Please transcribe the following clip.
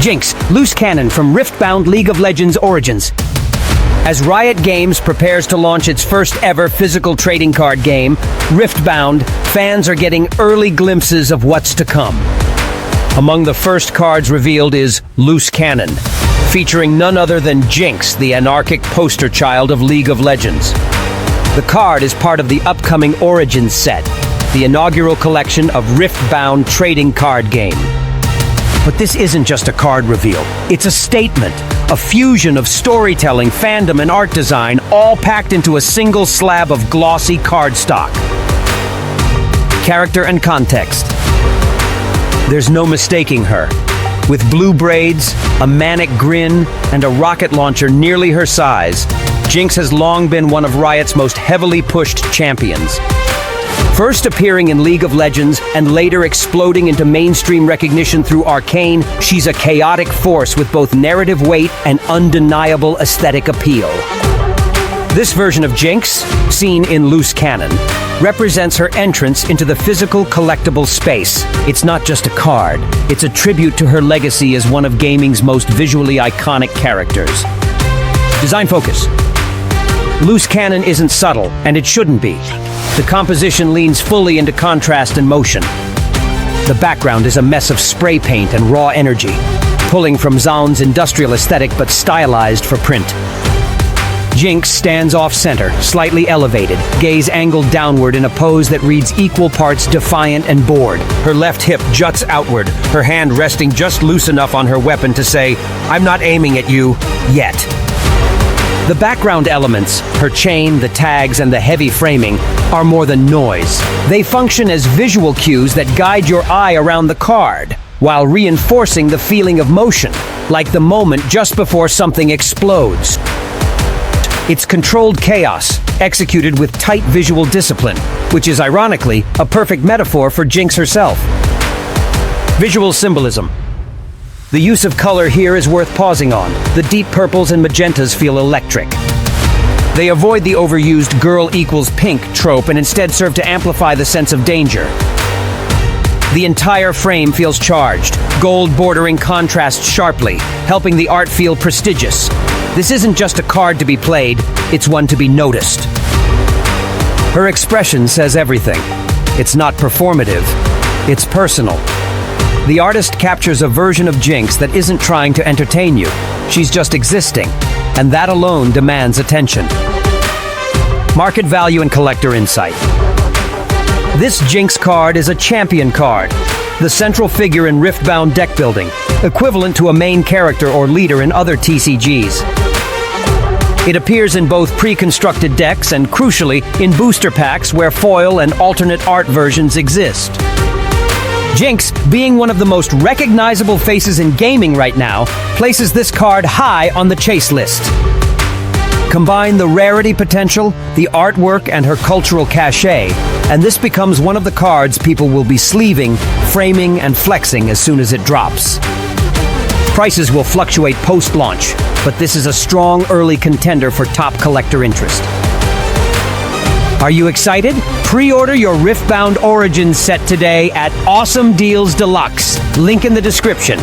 Jinx, loose cannon from Riftbound League of Legends Origins. As Riot Games prepares to launch its first ever physical trading card game, Riftbound, fans are getting early glimpses of what's to come. Among the first cards revealed is Loose Cannon, featuring none other than Jinx, the anarchic poster child of League of Legends. The card is part of the upcoming Origins set, the inaugural collection of Riftbound trading card game. But this isn't just a card reveal. It's a statement, a fusion of storytelling, fandom, and art design, all packed into a single slab of glossy cardstock. Character and context. There's no mistaking her. With blue braids, a manic grin, and a rocket launcher nearly her size, Jinx has long been one of Riot's most heavily pushed champions. First appearing in League of Legends and later exploding into mainstream recognition through Arcane, she's a chaotic force with both narrative weight and undeniable aesthetic appeal. This version of Jinx, seen in Loose Cannon, represents her entrance into the physical collectible space. It's not just a card, it's a tribute to her legacy as one of gaming's most visually iconic characters. Design focus. Loose Cannon isn't subtle, and it shouldn't be. The composition leans fully into contrast and motion. The background is a mess of spray paint and raw energy, pulling from Zaun's industrial aesthetic but stylized for print. Jinx stands off-center, slightly elevated, gaze angled downward in a pose that reads equal parts defiant and bored. Her left hip juts outward, her hand resting just loose enough on her weapon to say, "I'm not aiming at you, yet." The background elements, her chain, the tags, and the heavy framing, are more than noise. They function as visual cues that guide your eye around the card, while reinforcing the feeling of motion, like the moment just before something explodes. It's controlled chaos, executed with tight visual discipline, which is ironically a perfect metaphor for Jinx herself. Visual symbolism. The use of color here is worth pausing on. The deep purples and magentas feel electric. They avoid the overused girl equals pink trope and instead serve to amplify the sense of danger. The entire frame feels charged, gold bordering contrasts sharply, helping the art feel prestigious. This isn't just a card to be played, it's one to be noticed. Her expression says everything. It's not performative, it's personal. The artist captures a version of Jinx that isn't trying to entertain you. She's just existing, and that alone demands attention. Market value and collector insight. This Jinx card is a champion card, the central figure in Riftbound deck building, equivalent to a main character or leader in other TCGs. It appears in both pre-constructed decks and, crucially, in booster packs where foil and alternate art versions exist. Jinx, being one of the most recognizable faces in gaming right now, places this card high on the chase list. Combine the rarity potential, the artwork, and her cultural cachet, and this becomes one of the cards people will be sleeving, framing, and flexing as soon as it drops. Prices will fluctuate post-launch, but this is a strong early contender for top collector interest. Are you excited? Pre-order your Riftbound Origins set today at Awesome Deals Deluxe. Link in the description.